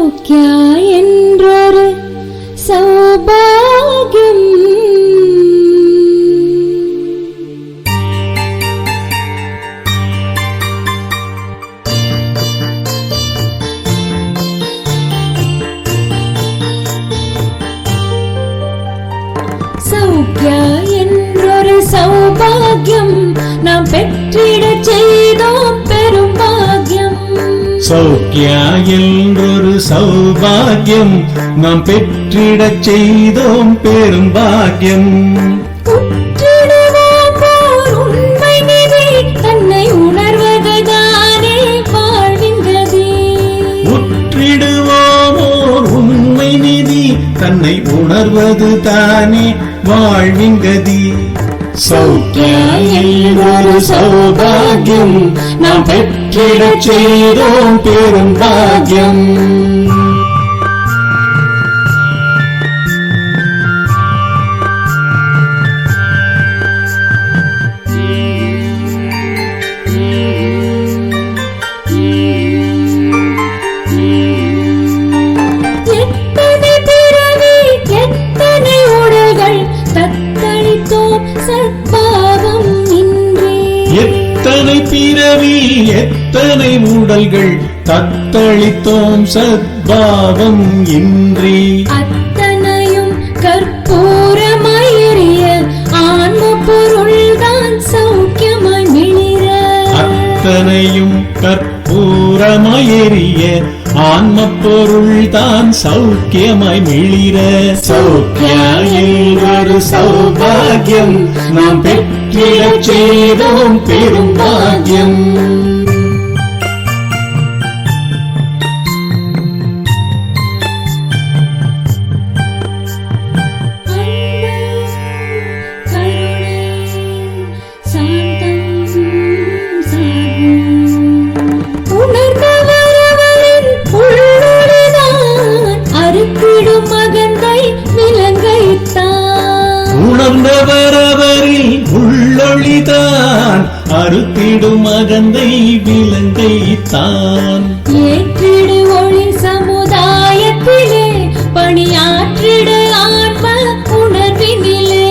சௌக்கியா என்றொரு சௌபாகியம். சௌக்கியா என்றொரு சௌபாகியம் நாம் பெற்றிடச் செய்தோம் பெரும் பாக்கியம். சௌக்கியா என்றொரு சௌபாகியம் நாம் பெற்றிடச் செய்தோம் பெரும் பாக்கியம். உற்றிடுவோம் ஓர் உண்மை நிதி தன்னை உணர்வதுதானே வாழ்வின் கதி. உற்றிடுவோம் ஓர் உண்மை நிதி தன்னை உணர்வது தானே வாழ்வின் கதி. சௌக்கியா என்றொரு சௌபாகியம் நாம் பெற்றிடச் செய்தோம் பெரும் பாக்கியம். எத்தனை பிறவி எத்தனை உடல்கள் தத்தளித்தோம் சத்பாவம் இன்றே. எத்தனை பிறவி எத்தனை உடல்கள் தத்தளித்தோம் சத்பாவம் இன்றி. அத்தனையும் கற்பூரமாய் எரிய ஆன்ம பொருள்தான் சௌக்கியமாய் மிளிர. அத்தனையும் கற்பூரமாய் எரிய ஆன்ம பொருள்தான் சௌக்கியமாய் மிளிர. சௌக்கியா என்றொரு சௌபாகியம் நாம் பெற்றிடச் செய்தோம் பெரும் பாக்கியம். உணர்ந்தவரவரில் உள்ளொளிதான் அறுத்திடும் அகந்தை விலங்கைத்தான். ஏற்றிடு ஒளி சமுதாயத்திலே பணியாற்றிடு ஆன்ம உணர்வினிலே.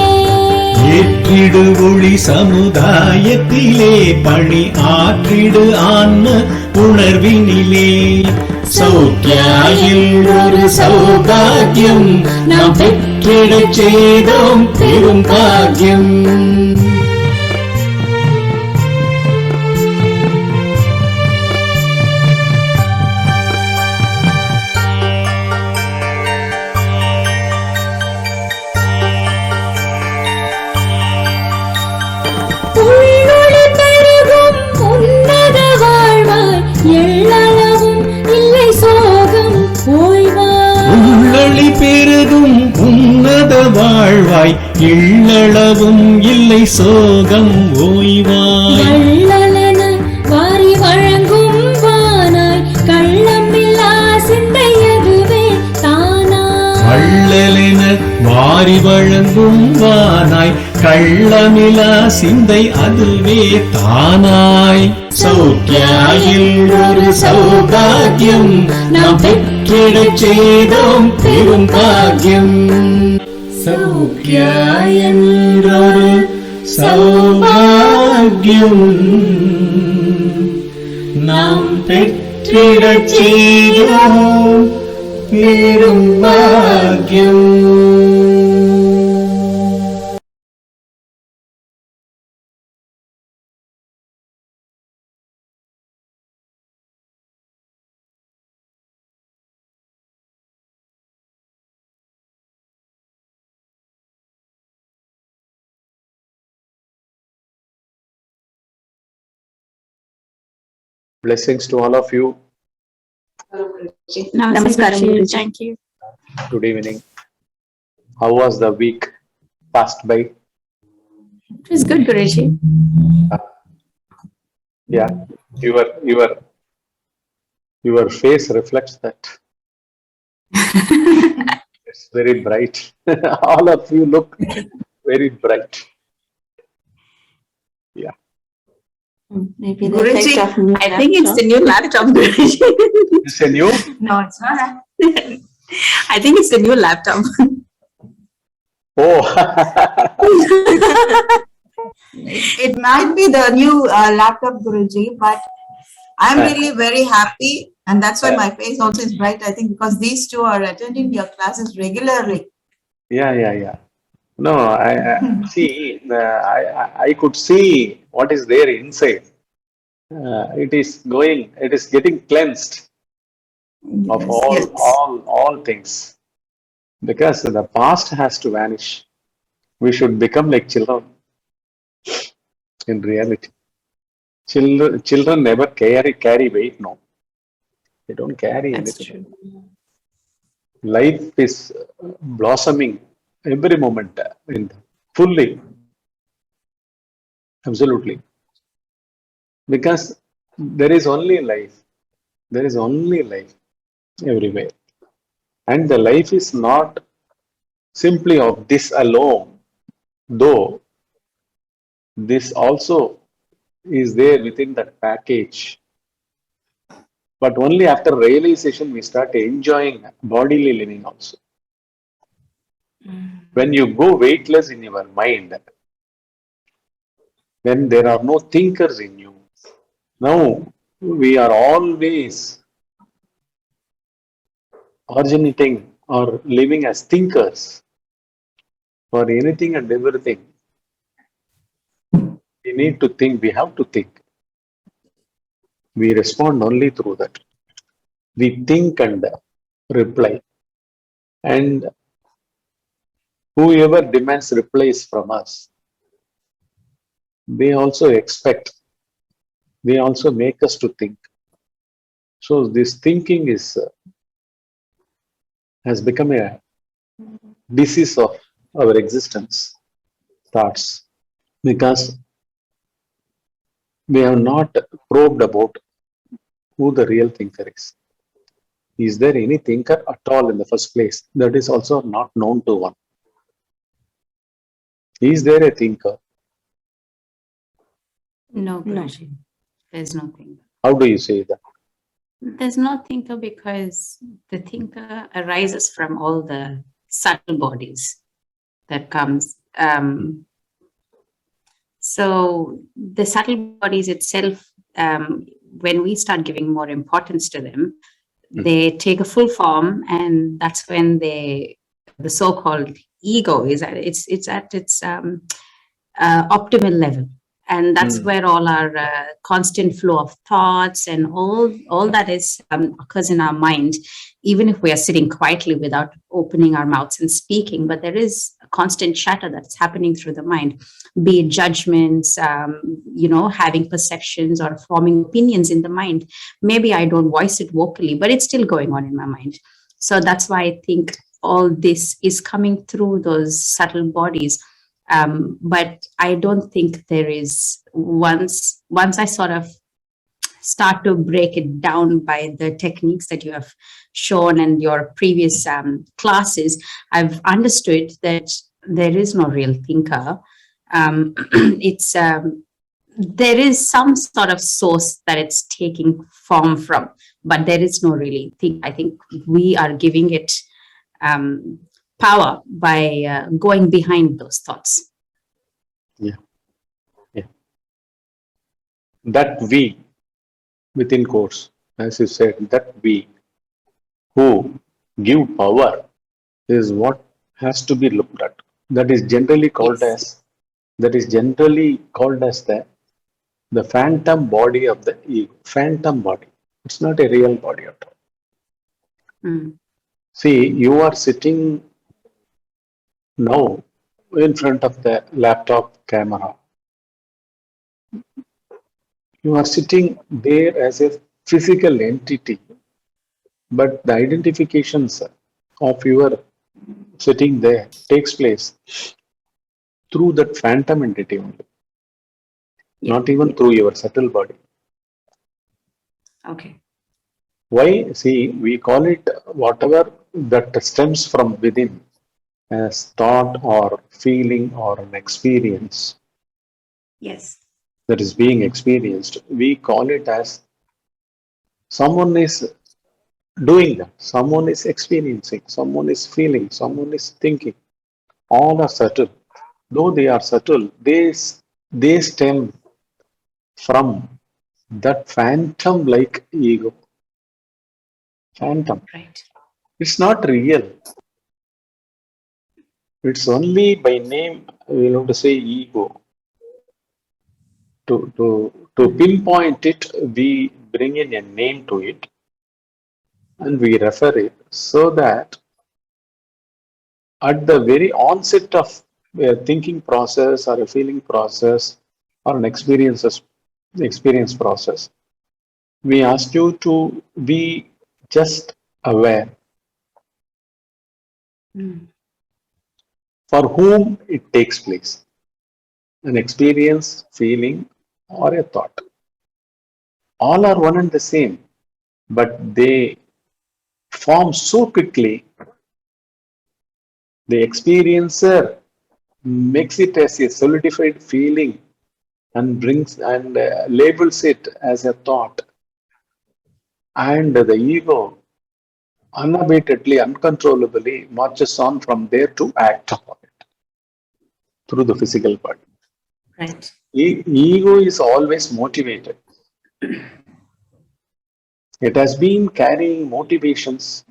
ஏற்றிடு ஒளி சமுதாயத்திலே பணி ஆற்றிடு ஆன்ம உணர்வினிலே. சௌக்கியா என்றொரு சௌபாகியம் நாம் பெற்றிடச் செய்தோம் பெரும் பாக்கியம். உள்ளொளி பெருகும் உன்னத வாழ்வாய் எள்ளளவும் இல்லை சோகம் ஓய்வாய். உள்ளொளி பெருகும் உன்னத வாழ்வாய் எள்ளளவும் இல்லை சோகம் ஓய்வாய். வள்ளலென வாரி வழங்கும் வானாய் கள்ளமில்லா சிந்தை அதுவே தானாய். வள்ளலென வாரி வழங்கும் வானாய் கள்ளமிலா சிந்தை அதுவே தானாய். சௌக்கியா என்றொரு சௌபாகியம் நாம் பெற்றிடச் செய்தோம் பெரும் பாக்கியம். சௌக்கியா என்றொரு சௌபாகியம் நாம் பெற்றிடச் செய்தோம் பெரும் பாக்கியம். Blessings to all of you. Namaskaram. Thank you. Good evening. How was the week passed by? It was good, Guruji. Yeah, your face reflects that. It's very bright. All of you look very bright. Yeah. Maybe the Guruji, effect of new I think it's laptop. the new laptop, Guruji. It's a new. No, it's not. I think it's the new laptop. Oh, It might be the new laptop, Guruji, but I'm really very happy, and that's why my face also is bright. I think because these two are attending your classes regularly. yeah. No, I see. I could see what is there inside. It is going. It is getting cleansed of Yes, yes. all things, because the past has to vanish. We should become like children. In reality, children never carry weight. No, they don't carry That's anything. true. Life is blossoming every moment in fully, absolutely, because there is only life. There is only life everywhere, and the life is not simply of this alone. Though this also is there within that package, but only after realization we start enjoying bodily living also. When you go weightless in your mind, then there are no thinkers in you. Now we are always originating or living as thinkers for anything and everything. We need to think, we have to think. We respond only through that. We think and reply. And whoever demands replies from us, they also expect, they also make us to think. So this thinking has become a disease of our existence, thoughts, because we have not probed about who the real thinker is. Is there any thinker at all in the first place? That is also not known to one. Is there a thinker? No, Guruji. There's no thinker. How do you say that? There's no thinker because the thinker arises from all the subtle bodies that comes. So the subtle bodies itself, when we start giving more importance to them, they take a full form, and that's when the so-called ego is at its optimal level. And that's where all our constant flow of thoughts and all that is occurs in our mind, even if we are sitting quietly without opening our mouths and speaking. But there is a constant chatter that's happening through the mind, be it judgments, having perceptions or forming opinions in the mind. Maybe I don't voice it vocally, but it's still going on in my mind. So that's why I think all this is coming through those subtle bodies. But I don't think there is, once I sort of start to break it down by the techniques that you have shown and your previous classes, I've understood that there is no real thinker. There is some sort of source that it's taking form from, but there is no really thing. I think we are giving it power by going behind those thoughts. Yeah. That we, within quotes, as you said, that we who give power is what has to be looked at. That is generally called as the phantom body of the ego. Phantom body. It's not a real body at all. See, you are sitting now in front of the laptop camera. You are sitting there as a physical entity, but the identifications of your sitting there takes place through that phantom entity only, not even through your subtle body. Okay. Why? See, we call it whatever that stems from within as thought or feeling or an experience. Yes. that is being experienced, we call it as someone is doing that, someone is experiencing, someone is feeling, someone is thinking. All are subtle. Though they are subtle, they stem from that phantom like ego. Phantom. Right. It's not real. It's only by name, we have to say ego. To pinpoint it, we bring in a name to it and we refer it so that at the very onset of a thinking process or a feeling process or an experience process, we ask you to be just aware Mm. for whom it takes place, an experience, feeling, or a thought. All are one and the same, but they form so quickly. The experiencer makes it as a solidified feeling and brings and labels it as a thought, and the ego unabatedly, uncontrollably marches on from there to act upon it through the physical body. Right. Ego is always motivated. It has been carrying motivations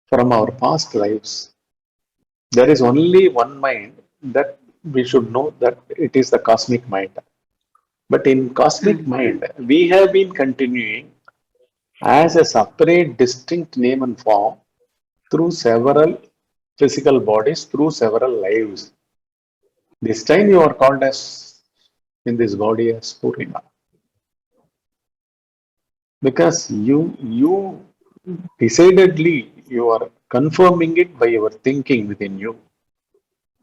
from our past lives. There is only one mind that we should know, that it is the cosmic mind. But in cosmic mind, we have been continuing as a separate, distinct name and form through several physical bodies, through several lives. This time you are called as in this body as Purnima. Because you decidedly you are confirming it by your thinking within you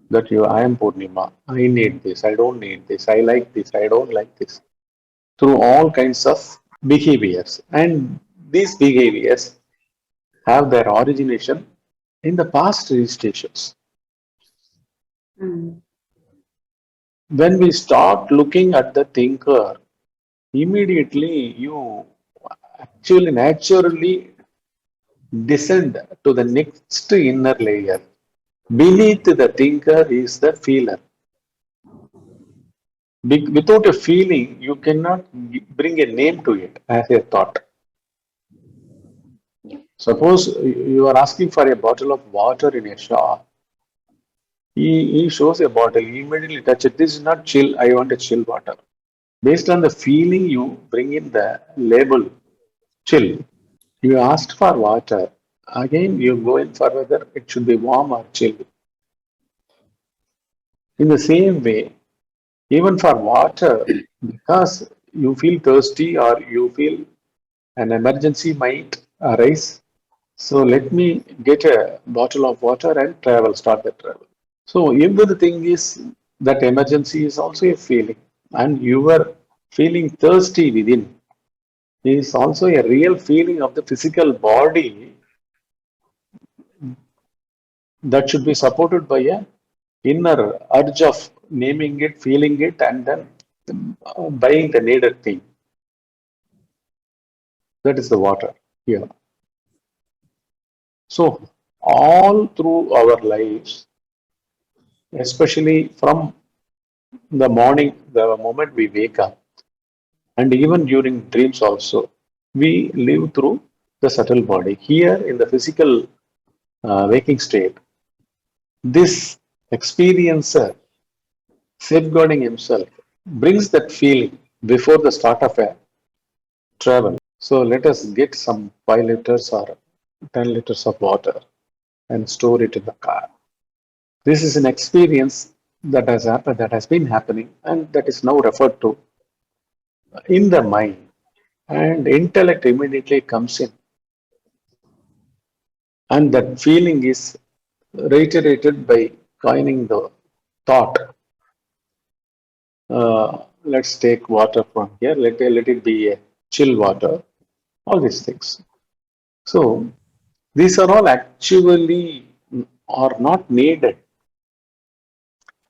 that I am Purnima, I need this, I don't need this, I like this, I don't like this, through all kinds of behaviors. And these behaviors have their origination in the past registrations. Mm. When we start looking at the thinker, immediately you actually naturally descend to the next inner layer. Beneath the thinker is the feeler. Without a feeling, you cannot bring a name to it as a thought. Suppose you are asking for a bottle of water in a shop. He shows a bottle, you immediately touch it. This is not chill, I want a chill water. Based on the feeling, you bring in the label chill. You asked for water. Again, you go in for whether it should be warm or chill. In the same way, even for water, because you feel thirsty or you feel an emergency might arise, so let me get a bottle of water and start the travel. So everything is that emergency is also a feeling, and you were feeling thirsty within is also a real feeling of the physical body that should be supported by a inner urge of naming it, feeling it, and then buying the needed thing. That is the water here. So all through our lives, especially from the morning, the moment we wake up, and even during dreams also, we live through the subtle body. Here in the physical waking state, this experiencer safeguarding himself brings that feeling before the start of a travel. So let us get some 5 liters or 10 liters of water and store it in the car. This is an experience that has happened, that has been happening, and that is now referred to in the mind. And intellect immediately comes in. And that feeling is reiterated by coining the thought. Let's take water from here, let it be a chill water, all these things. So these are all actually are not needed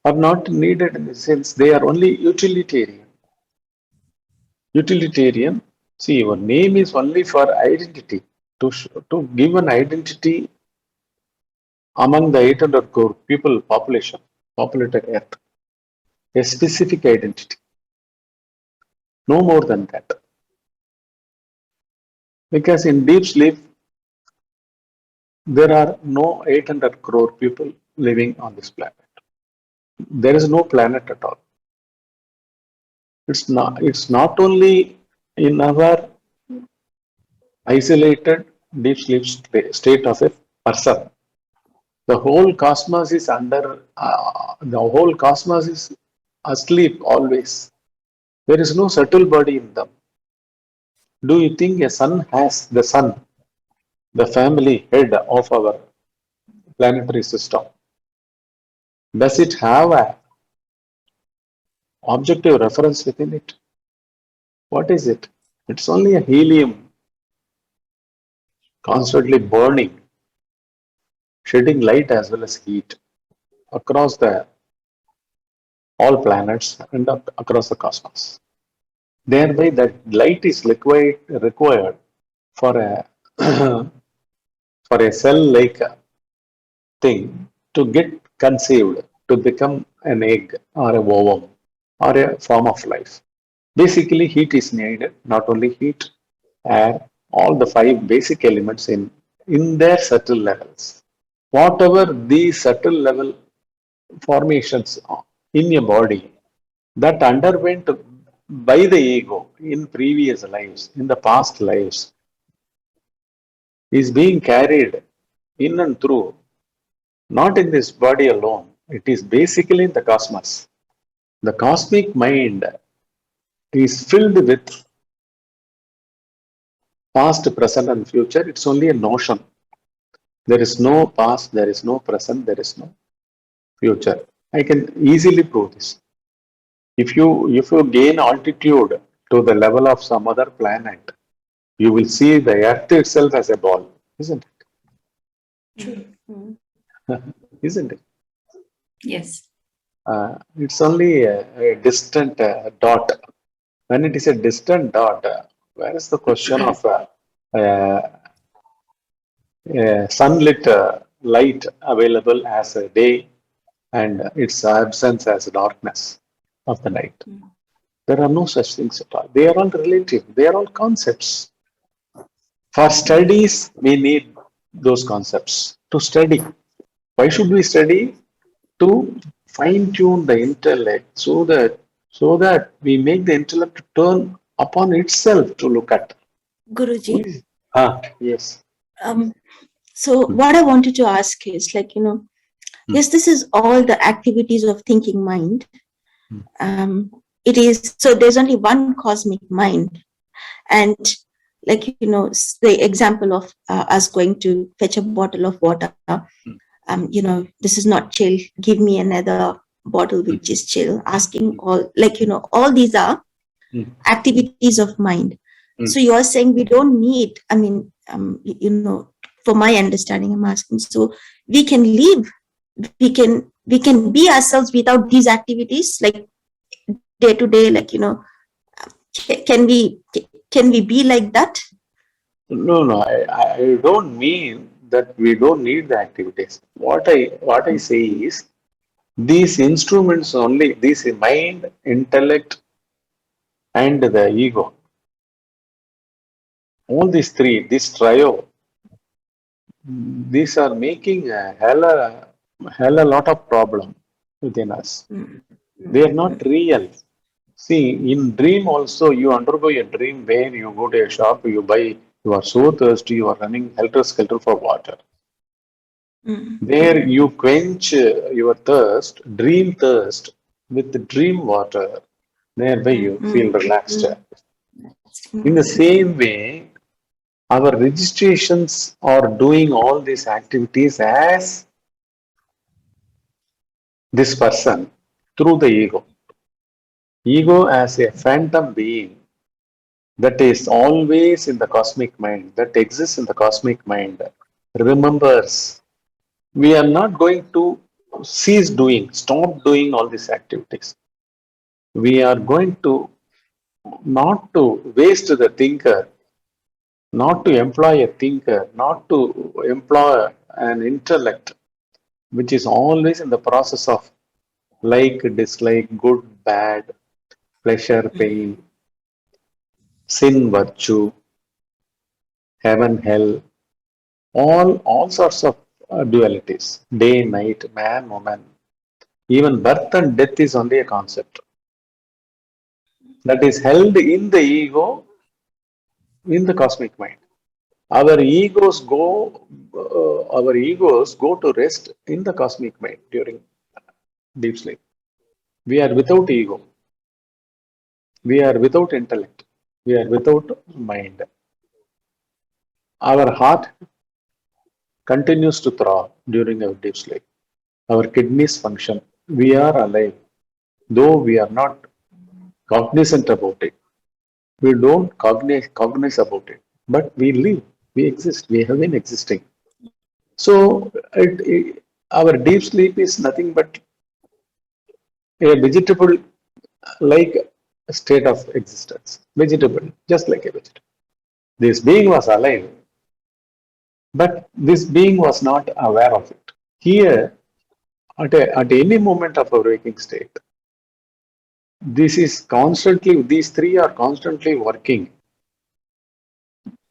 in the sense they are only utilitarian. Utilitarian, see, your name is only for identity, to give an identity among the 800 crore people populated Earth, a specific identity, no more than that. Because in deep sleep, there are no 800 crore people living on this planet. There is no planet at all. It's not only in our isolated deep sleep state of a person. The whole cosmos is the whole cosmos is asleep always. There is no subtle body in them. Do you think a sun has the sun, the family head of our planetary system? Does it have a objective reference within it? What is it? It's only a helium constantly burning, shedding light as well as heat across all planets and across the cosmos. Thereby, that light is required for a for a cell-like thing to get conceived, to become an egg or a ovum or a form of life. Basically, heat is needed, not only heat, air, all the five basic elements in their subtle levels. Whatever these subtle level formations are in your body that underwent by the ego in previous lives, in the past lives, is being carried in and through, not in this body alone. It is basically in the cosmos. The cosmic mind is filled with past, present, and future. It's only a notion. There is no past, there is no present, there is no future. I can easily prove this. If you gain altitude to the level of some other planet, you will see the Earth itself as a ball, isn't True. it? Isn't it? Yes. It's only a distant dot. When it is a distant dot, where is the question of sunlit light available as a day and its absence as darkness of the night? There are no such things at all. They are all relative. They are all concepts. For studies, we need those concepts to study. Why should we study? To fine tune the intellect so that we make the intellect turn upon itself to look at. Guruji, Yes. so what I wanted to ask is yes, this is all the activities of thinking mind. It is, so there's only one cosmic mind. And the example of us going to fetch a bottle of water, this is not chill, give me another bottle which is chill, asking all, all these are activities of mind. So you are saying we don't need, for my understanding, I'm asking, so we can live, we can be ourselves without these activities, like day to day, can we be like that? No, I don't mean that we don't need the activities. What I say is these instruments only, this mind, intellect, and the ego. All these three, this trio, these are making a hell a lot of problem within us. They are not real. See, in dream also, you undergo a dream where you go to a shop, you buy, you are so thirsty, you are running helter-skelter for water. There you quench your thirst, dream thirst, with the dream water. Thereby you feel relaxed. In the same way, our registrations are doing all these activities as this person through the ego. Ego as a phantom being that is always in the cosmic mind, that exists in the cosmic mind, remembers. We are not going to stop doing all these activities. We are going to not to waste the thinker, not to employ a thinker, not to employ an intellect, which is always in the process of like, dislike, good, bad, pleasure, pain, sin, virtue, heaven, hell, all sorts of dualities, day, night, man, woman. Even birth and death is only a concept that is held in the ego, in the cosmic mind. Our egos go to rest in the cosmic mind during deep sleep. We are without ego. We are without intellect. We are without mind. Our heart continues to throb during our deep sleep. Our kidneys function. We are alive, though we are not cognizant about it. We don't cognize about it, but we live, we exist, we have been existing. So our deep sleep is nothing but a vegetable like state of existence. Vegetable, just like a vegetable. This being was alive, but this being was not aware of it. Here, at any moment of our waking state, these three are constantly working,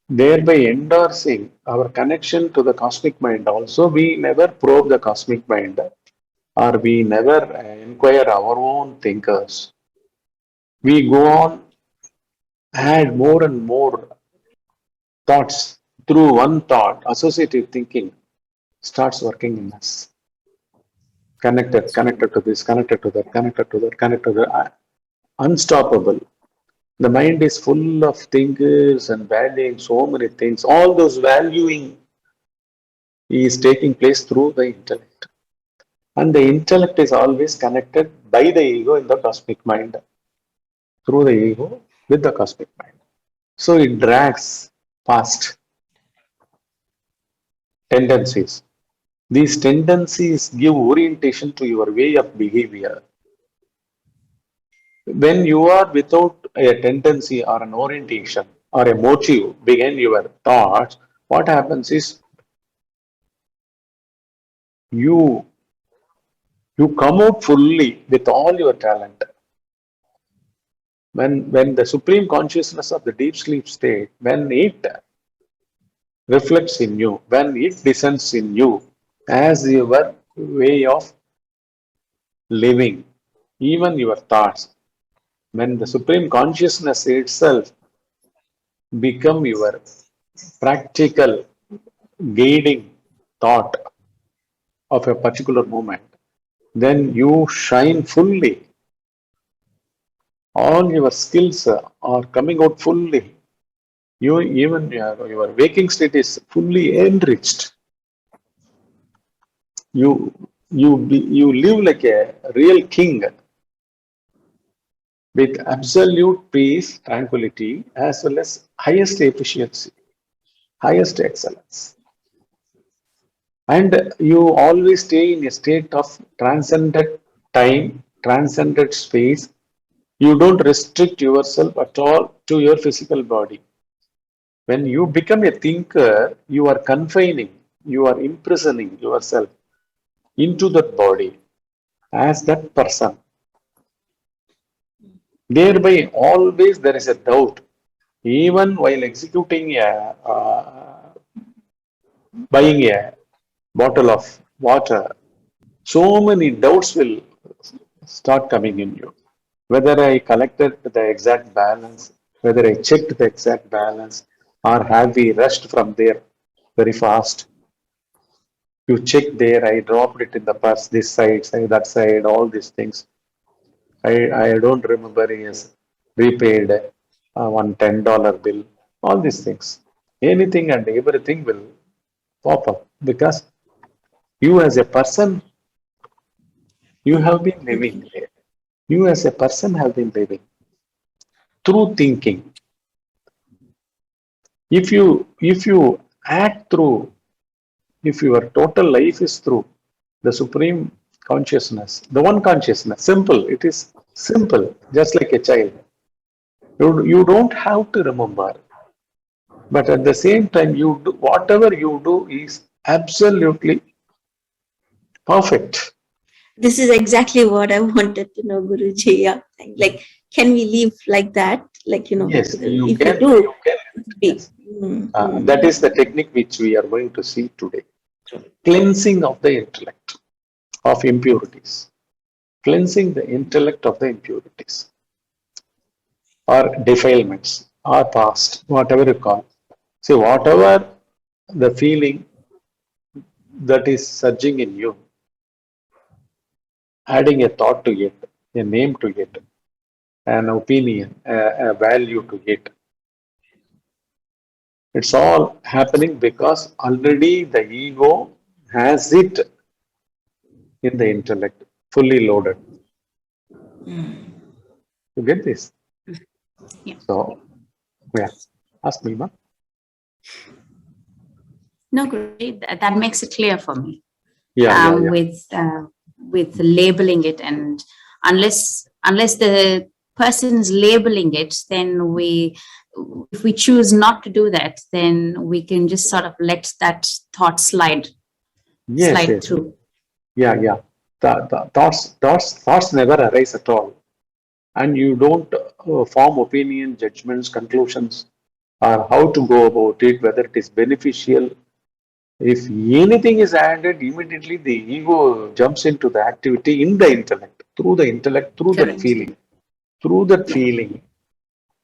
thereby endorsing our connection to the cosmic mind. Also, we never probe the cosmic mind, or we never inquire our own thinkers. We go on, add more and more thoughts through one thought. Associative thinking starts working in us. Connected to this, connected to that, connected to that, connected to that. Unstoppable. The mind is full of thinkers and valuing so many things. All those valuing is taking place through the intellect. And the intellect is always connected by the ego in the cosmic mind. Through the ego with the cosmic mind. So it drags past tendencies. These tendencies give orientation to your way of behavior. When you are without a tendency or an orientation or a motive behind your thoughts, what happens is you come out fully with all your talent. When the supreme consciousness of the deep sleep state, when it reflects in you, when it descends in you as your way of living, even your thoughts, when the supreme consciousness itself become your practical guiding thought of a particular moment, then you shine fully. All your skills are coming out fully. Even your waking state is fully enriched. You live like a real king with absolute peace, tranquility, as well as highest efficiency, highest excellence. And you always stay in a state of transcendent time, transcendent space. You don't restrict yourself at all to your physical body. When you become a thinker, you are confining, you are imprisoning yourself into that body as that person. Thereby, always there is a doubt. Even while executing buying a bottle of water, so many doubts will start coming in you. Whether I collected the exact balance, whether I checked the exact balance, or have we rushed from there very fast. You check there, I dropped it in the purse, this side, that side, all these things. I don't remember he has repaid one $10 bill, all these things. Anything and everything will pop up because you as a person, you have been living there. You as a person have been living through thinking. If you act through, if your total life is through the supreme consciousness, the one consciousness, simple, it is simple, just like a child. You don't have to remember, but at the same time, you do whatever you do is absolutely perfect. This is exactly what I wanted to know, Guruji. Yeah. Like, can we live like that? Like, Yes, you if we can. do, You can. it's big. Yes. That is the technique which we are going to see today. Cleansing of the intellect of impurities. Cleansing the intellect of the impurities or defilements or past, whatever you call. See, whatever the feeling that is surging in you, adding a thought to it, a name to it, an opinion, a value to it. It's all happening because already the ego has it in the intellect, fully loaded. You get this? Yeah. So, yeah. Ask me, ma. No, Guruji, that makes it clear for me. Yeah. With labeling it, and unless the person's labeling it, then if we choose not to do that, then we can just sort of let that thought slide Yes. through. Yeah. The thoughts never arise at all. And you don't form opinion, judgments, conclusions, or how to go about it, whether it is beneficial. If anything is added, immediately the ego jumps into the activity in the intellect, through that Correct. feeling,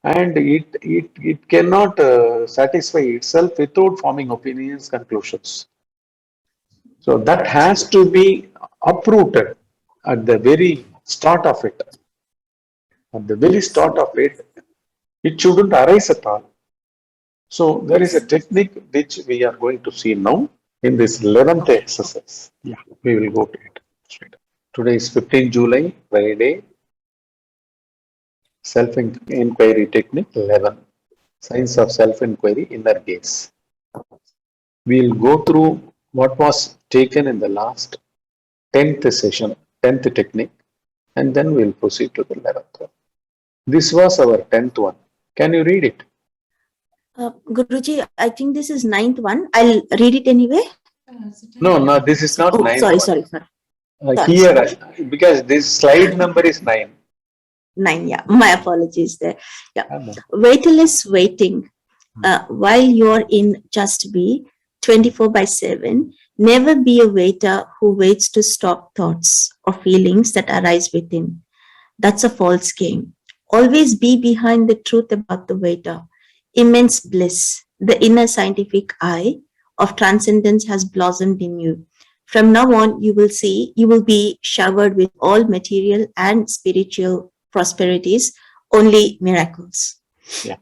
and it cannot satisfy itself without forming opinions, conclusions. So that has to be uprooted at the very start of it. At the very start of it, it shouldn't arise at all. So there is a technique which we are going to see now in this 11th exercise. Yeah, we will go to it straight. Today is 15 July, Friday. Self-inquiry technique 11. Science of self-inquiry, inner gaze. We'll go through what was taken in the last 10th session, 10th technique, and then we'll proceed to the 11th one. This was our 10th one. Can you read it? Guruji, I think this is 9th one. I'll read it anyway. No, this is not Oh, 9th one. sorry. Here, because this slide number is 9. 9, yeah. My apologies there. Yeah. Ama. Waiterless waiting. While you're in Just Be 24/7, never be a waiter who waits to stop thoughts or feelings that arise within. That's a false game. Always be behind the truth about the waiter. Immense bliss, the inner scientific eye of transcendence has blossomed in you. From now on, you will be showered with all material and spiritual prosperities, only miracles. Yeah.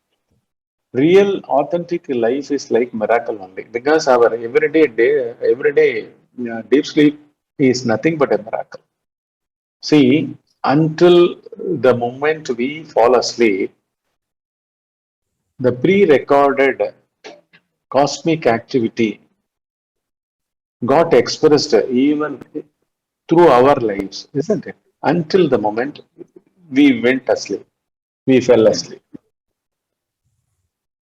Real authentic life is like miracle only, because our everyday deep sleep is nothing but a miracle. See, until the moment we fall asleep, the pre-recorded cosmic activity got expressed even through our lives, isn't it? Until the moment we went asleep, we fell asleep.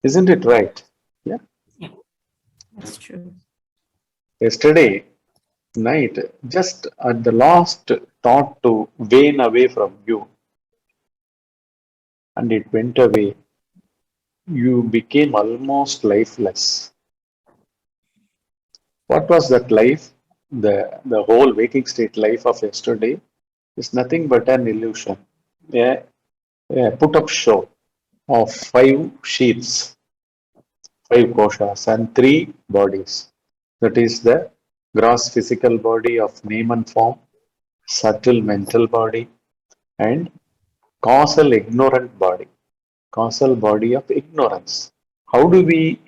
Isn't it right? Yeah. That's true. Yesterday night, just at the last thought to wane away from you, and it went away, you became almost lifeless. What was that life? The whole waking state life of yesterday is nothing but an illusion. A put up show of 5 sheaths, 5 koshas, and 3 bodies. That is the gross physical body of name and form, subtle mental body, and causal ignorant body, causal body of ignorance. How do we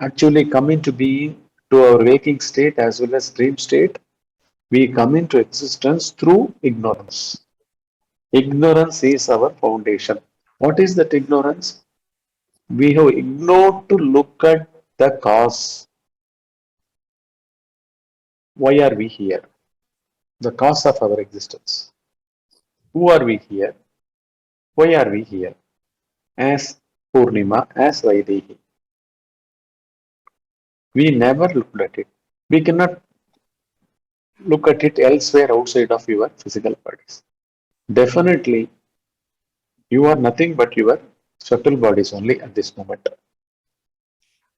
actually come into being to our waking state as well as dream state? We come into existence through ignorance. Ignorance is our foundation. What is that ignorance? We have ignored to look at the cause. Why are we here? The cause of our existence. Who are we here? Why are we here? as Purnima, as Vaidehi. We never looked at it. We cannot look at it elsewhere outside of your physical bodies. Definitely, you are nothing but your subtle bodies only at this moment.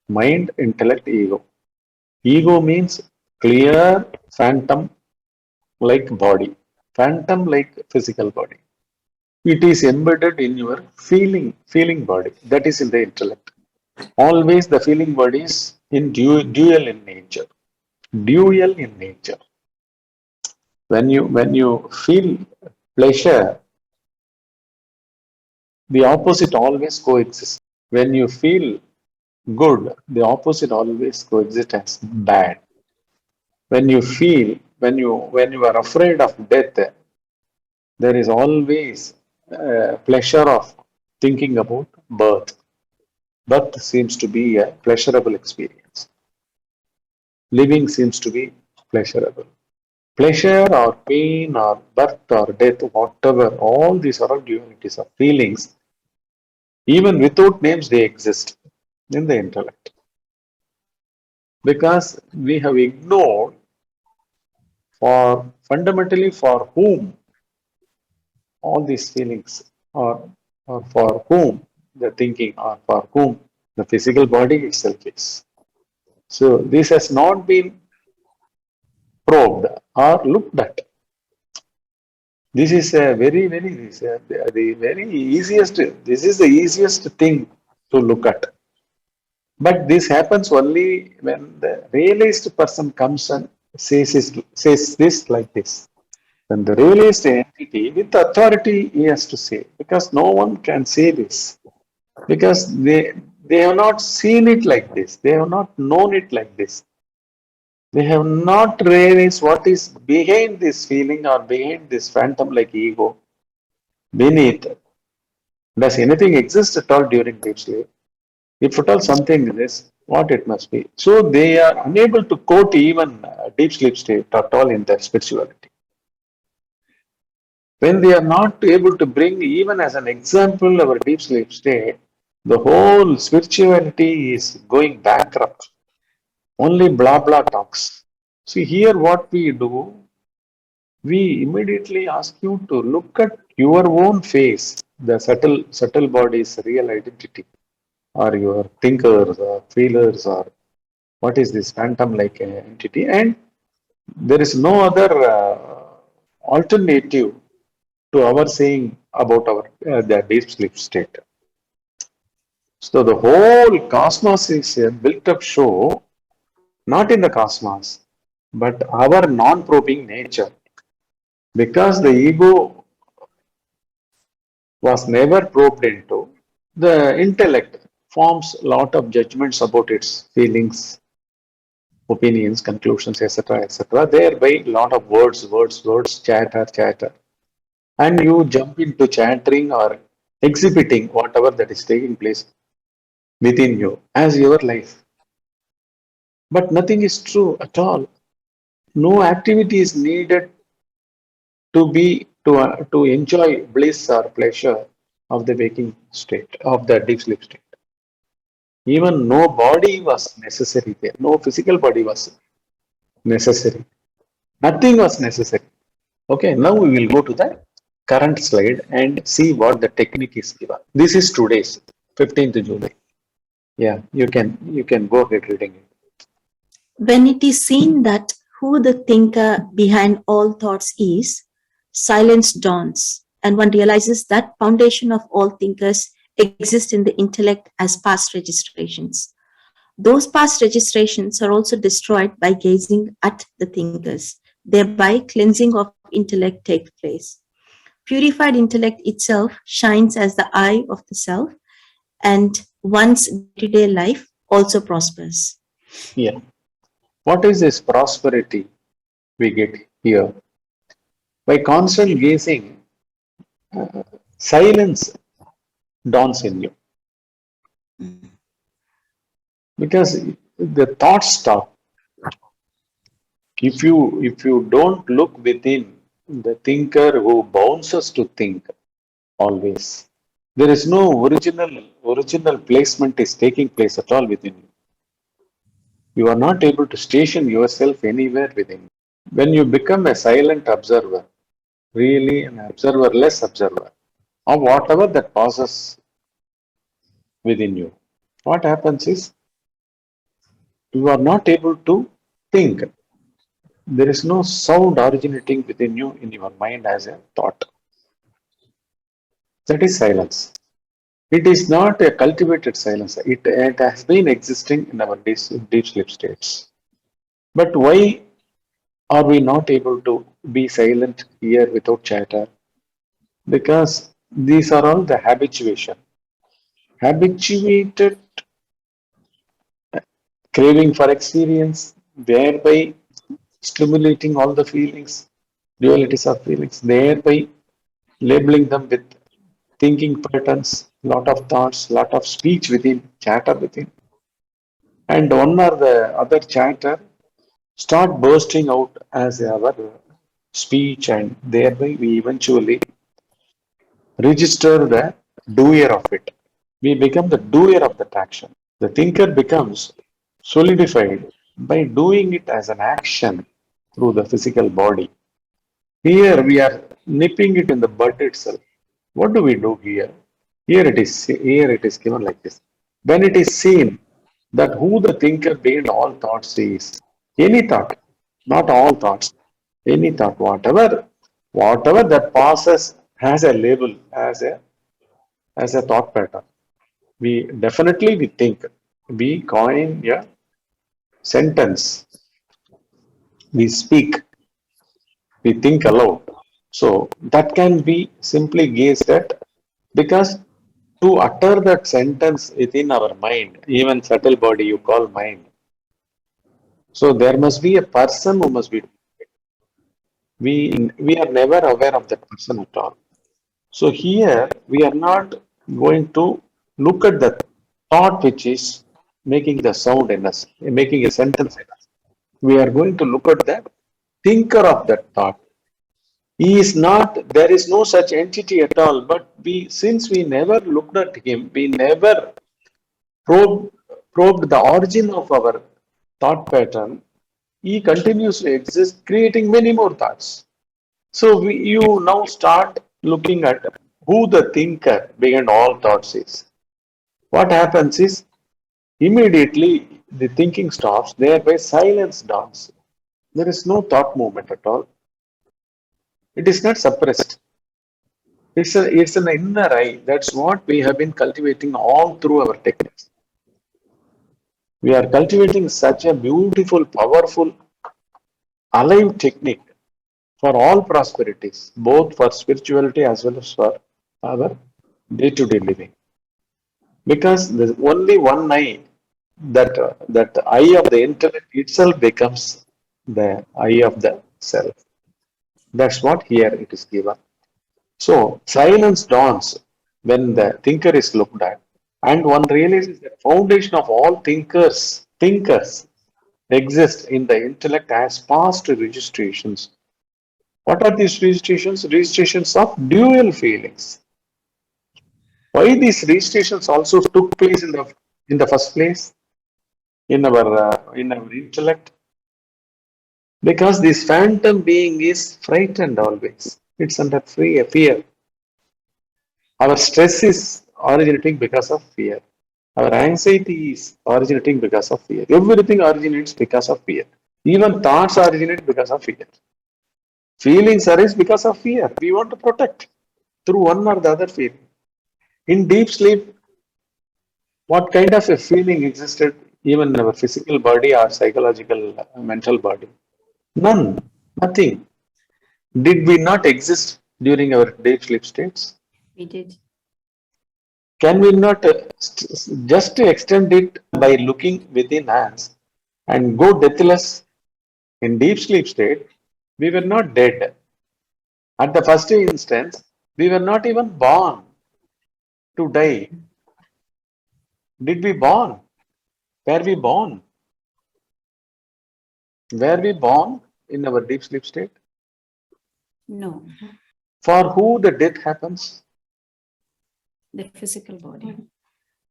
Mind, intellect, ego. Ego means clear phantom like body, phantom like physical body. It is embedded in your feeling body. That is in the intellect. Always the feeling body is in dual in nature. Dual in nature. When you feel pleasure, the opposite always coexists. When you feel good, the opposite always coexists as bad. When you feel, when you are afraid of death, there is always pleasure of thinking about birth. Birth seems to be a pleasurable experience. Living seems to be pleasurable. Pleasure or pain or birth or death, whatever, all these are all dualities of feelings. Even without names, they exist in the intellect. Because we have ignored fundamentally for whom all these feelings are, or for whom the thinking, or for whom the physical body itself is. So this has not been probed or looked at. This is a the very easiest. This is the easiest thing to look at. But this happens only when the realized person comes and says this like this. When the realized entity with authority he has to say, because no one can say this, because they have not seen it like this, they have not known it like this, they have not realized what is behind this feeling or behind this phantom like ego beneath. Does anything exist at all during deep sleep? If at all something is, what it must be. So they are unable to quote even deep sleep state at all in their spirituality. When they are not able to bring even as an example our deep sleep state, the whole spirituality is going bankrupt. Only blah blah talks. See here what we do, we immediately ask you to look at your own face, the subtle body's real identity, or your thinkers or feelers, or what is this phantom like entity, and there is no other alternative to our saying about our the deep sleep state. So the whole cosmos is a built-up show, not in the cosmos, but our non-probing nature. Because the ego was never probed into, the intellect forms a lot of judgments about its feelings, opinions, conclusions, etc., etc. Thereby, a lot of words, chatter. And you jump into chattering or exhibiting whatever that is taking place within you as your life. But nothing is true at all. No activity is needed to enjoy bliss or pleasure of the waking state, of the deep sleep state. Even no body was necessary there. No physical body was necessary. Nothing was necessary. Okay, now we will go to the current slide and see what the technique is given. This is today's 15th July. Yeah, you can go ahead reading it. When it is seen that who the thinker behind all thoughts is, silence dawns, and one realizes that foundation of all thinkers exist in the intellect as past registrations. Those past registrations are also destroyed by gazing at the thinkers, thereby cleansing of intellect takes place. Purified intellect itself shines as the eye of the self, and one's day-to-day life also prospers. Yeah. What is this prosperity we get here? By constant gazing, silence dawns in you. Because the thoughts stop. If you don't look within, the thinker who bounces to think always, There is no original placement is taking place at all within you. You are not able to station yourself anywhere within. When you become a silent observer, really an observerless observer of whatever that passes within you, what happens is you are not able to think. There is no sound originating within you in your mind as a thought. That is silence. It is not a cultivated silence. It has been existing in our deep sleep states. But why are we not able to be silent here without chatter? Because these are all the habituation. Habituated craving for experience, thereby stimulating all the feelings, dualities of feelings, thereby labeling them with thinking patterns, lot of thoughts, lot of speech within, chatter within. And one or the other chatter start bursting out as our speech, and thereby we eventually register the doer of it. We become the doer of that action. The thinker becomes solidified by doing it as an action through the physical body. Here we are nipping it in the bud itself. What do we do here? Here it is given like this. When it is seen that who the thinker behind all thoughts is, any thought, not all thoughts, any thought, whatever that passes has a label, as a thought pattern. We definitely we think, we coin a sentence, we speak, we think aloud. So that can be simply gazed at, because to utter that sentence within our mind, even subtle body you call mind. So there must be a person who must be. We are never aware of that person at all. So here we are not going to look at the thought which is making the sound in us, making a sentence in us. We are going to look at the thinker of that thought. He is not, there is no such entity at all, but since we never looked at him, we never probed the origin of our thought pattern, he continues to exist, creating many more thoughts. So you now start looking at who the thinker behind all thoughts is. What happens is immediately the thinking stops, thereby silence dawns. There is no thought movement at all. It is not suppressed. It's an inner eye. That's what we have been cultivating all through our techniques. We are cultivating such a beautiful, powerful, alive technique for all prosperities, both for spirituality as well as for our day-to-day living. Because there's only one eye, that eye of the intellect itself becomes the eye of the self. That's what here it is given. So silence dawns when the thinker is looked at, and one realizes that foundation of all thinkers exist in the intellect as past registrations. What are these registrations? Registrations of dual feelings. Why these registrations also took place in the first place in our intellect? Because this phantom being is frightened always. It's under fear. Our stress is originating because of fear. Our anxiety is originating because of fear. Everything originates because of fear. Even thoughts originate because of fear. Feelings arise because of fear. We want to protect through one or the other feeling. In deep sleep, what kind of a feeling existed even in our physical body or psychological, mental body? None. Nothing. Did we not exist during our deep sleep states? We did. Can we not just to extend it by looking within us and go deathless? In deep sleep state, we were not dead. At the first instance, we were not even born to die. Did we born? Were we born? Were we born in our deep sleep state? No. For who the death happens? The physical body.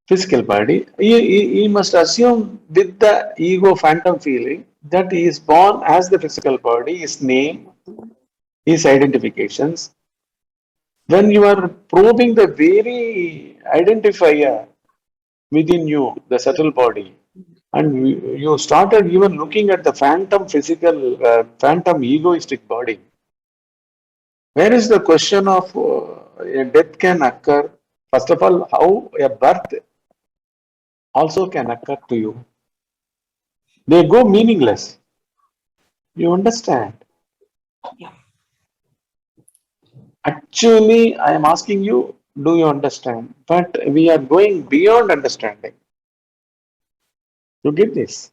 Physical body. He must assume with the ego phantom feeling that he is born as the physical body, his name, his identifications. When you are probing the very identifier within you, the subtle body, and you started even looking at the phantom physical, phantom egoistic body. Where is the question of a death can occur? First of all, how a birth also can occur to you. They go meaningless. You understand? Yeah. Actually, I am asking you, do you understand? But we are going beyond understanding. You get this?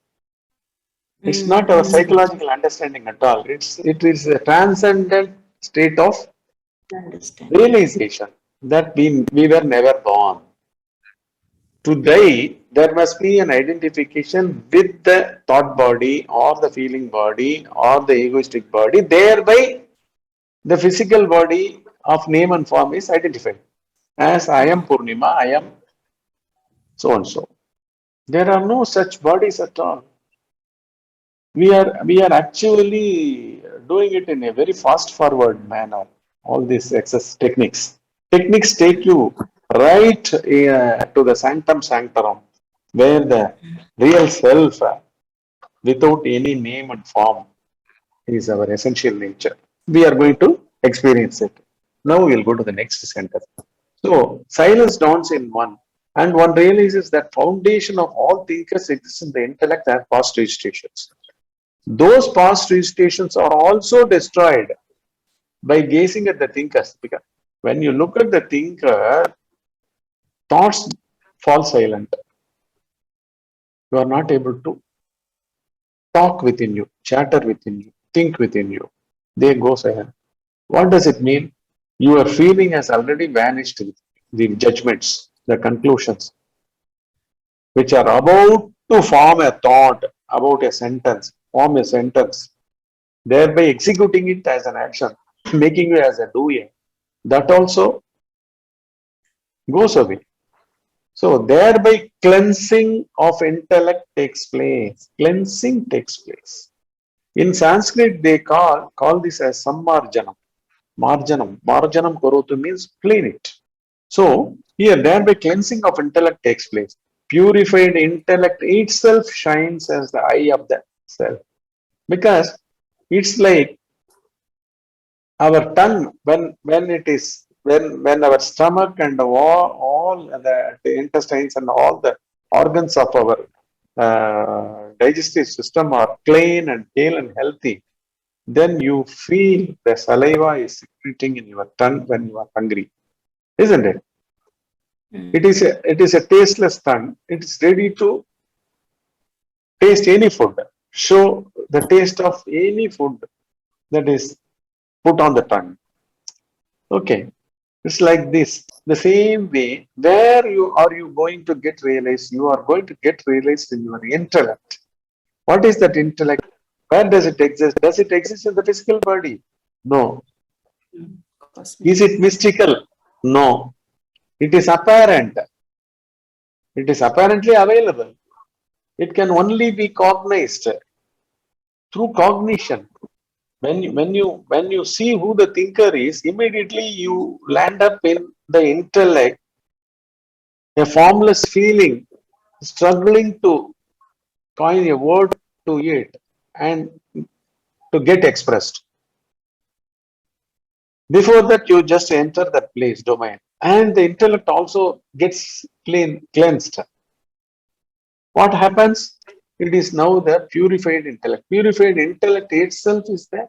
It's not our psychological understanding at all. It is a transcendent state of Understand. realization that we were never born. To die, there must be an identification with the thought body or the feeling body or the egoistic body. Thereby, the physical body of name and form is identified. As I am Purnima, I am so and so. There are no such bodies at all. We are actually doing it in a very fast forward manner. All these excess techniques take you right to the sanctum sanctorum, where the real self, without any name and form, is our essential nature. We are going to experience it. Now we'll go to the next sentence. So silence dawns in one, and one realizes that foundation of all thinkers exists in the intellect and past registrations. Those past registrations are also destroyed by gazing at the thinkers. Because when you look at the thinker, thoughts fall silent. You are not able to talk within you, chatter within you, think within you. They go silent. What does it mean? Your feeling has already vanished with the judgments, the conclusions, which are about to form a thought about a sentence, form a sentence, thereby executing it as an action, making you as a doer. That also goes away. So thereby cleansing of intellect takes place. Cleansing takes place. In Sanskrit, they call this as sammarjanam. Marjanam. Marjanam korotu means clean it. So here thereby cleansing of intellect takes place. Purified intellect itself shines as the eye of the self. Because it's like our tongue when our stomach and all the intestines and all the organs of our digestive system are clean and pale and healthy, then you feel the saliva is secreting in your tongue when you are hungry, isn't it? It is a tasteless tongue. It is ready to taste any food, show the taste of any food that is put on the tongue. Okay, it's like this. The same way, where you going to get realized? You are going to get realized in your intellect. What is that intellect? Where does it exist? Does it exist in the physical body? No. Is it mystical? No. It is apparent. It is apparently available. It can only be cognized through cognition. When you see who the thinker is, immediately you land up in the intellect, a formless feeling, struggling to coin a word to it and to get expressed. Before that, you just enter that place, domain, and the intellect also gets cleansed. What happens? It is now the purified intellect. Purified intellect itself is the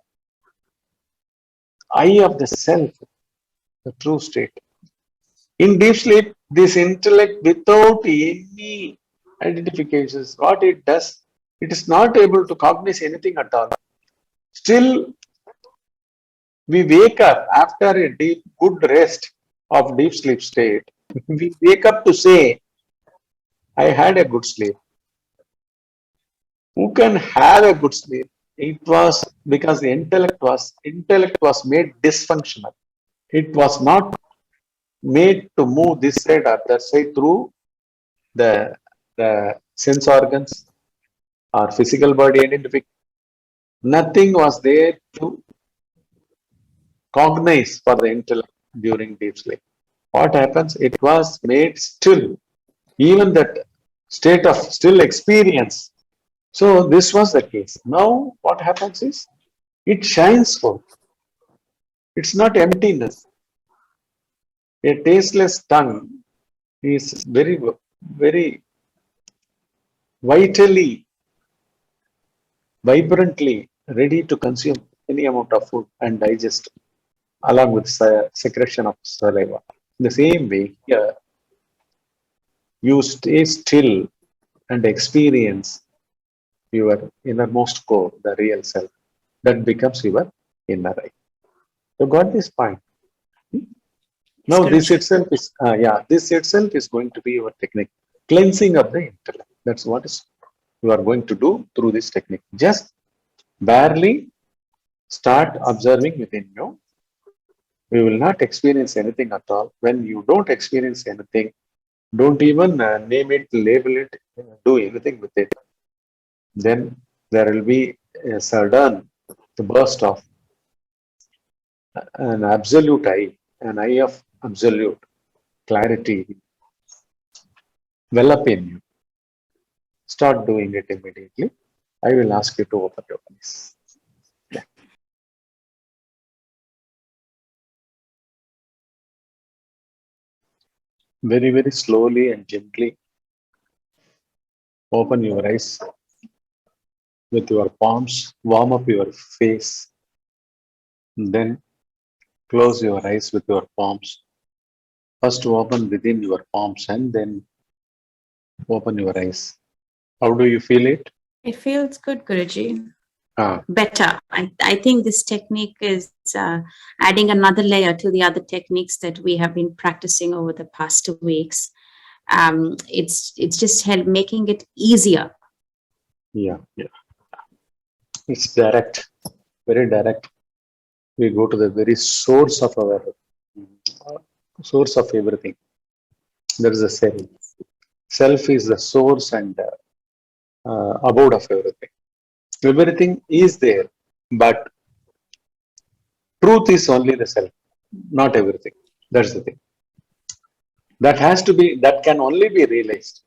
eye of the self, the true state. In deep sleep, this intellect without any identifications, what it does, it is not able to cognize anything at all. Still, we wake up after a deep, good rest of deep sleep state. We wake up to say, I had a good sleep. Who can have a good sleep? It was because the intellect was made dysfunctional. It was not made to move this side or that side through the sense organs or physical body identification. Nothing was there to cognize for the intellect during deep sleep. What happens? It was made still, even that state of still experience. So this was the case. Now what happens is, it shines forth. It's not emptiness. A tasteless tongue is very, very vitally, vibrantly ready to consume any amount of food and digest along with secretion of saliva. In the same way, here, you stay still and experience your innermost core, the real self. That becomes your inner eye. You got this point? Now this itself is, this itself is going to be your technique. Cleansing of the intellect. That's what is you are going to do through this technique. Just barely start observing within you. We will not experience anything at all. When you don't experience anything, don't even name it, label it, do anything with it. Then there will be a sudden burst of an absolute eye, an eye of absolute clarity well up in you. Start doing it immediately. I will ask you to open your eyes. Yeah. Very, very slowly and gently open your eyes with your palms, warm up your face, then close your eyes with your palms. First open within your palms and then open your eyes. How do you feel it? It feels good, Guruji. Better. I think this technique is adding another layer to the other techniques that we have been practicing over the past 2 weeks. It's just making it easier. Yeah. It's direct, very direct. We go to the very source of our source of everything. There is a self. Self is the source and abode of everything. Everything is there, but truth is only the self, not everything. That's the thing. That can only be realized.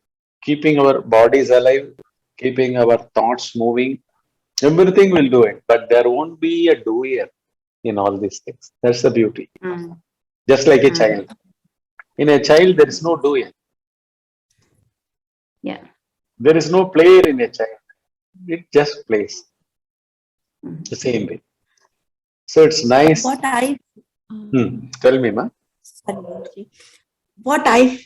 Keeping our bodies alive, keeping our thoughts moving, everything will do it, but there won't be a doer in all these things. That's the beauty. Just like a child. In a child, there is no doer. Yeah. There is no player in a child. It just plays. The same way. So it's nice. What I Tell me, ma. What I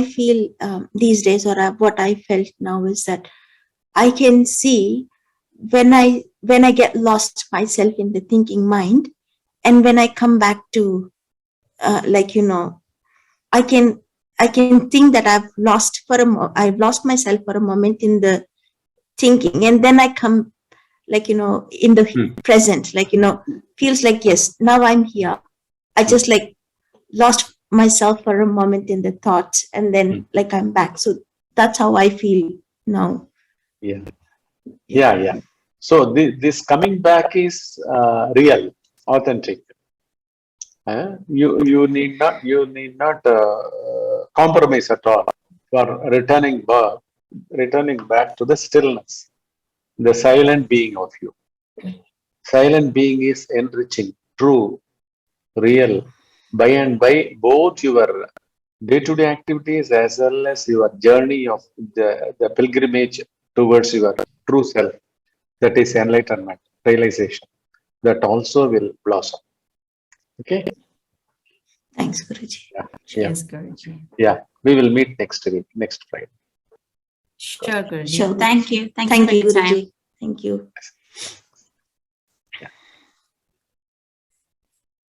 feel these days, or what I felt now, is that I can see when I get lost myself in the thinking mind, and when I come back to I can think that I've lost myself for a moment in the thinking, and then I come in the present, feels like, yes, now I'm here. I just lost myself for a moment in the thoughts, and then I'm back. So that's how I feel now. Yeah. So this coming back is real, authentic. You need not compromise at all for returning back to the stillness, the silent being of you. Silent being is enriching, true, real. By and by, both your day-to-day activities as well as your journey of the pilgrimage towards your true self, that is enlightenment, realization, that also will blossom. Okay. Thanks, Guruji. Yes, Guruji. Yeah. We will meet next week, next Friday. Sure, Guruji. Sure. Thank you. Thank for you, your time. Guruji. Thank you.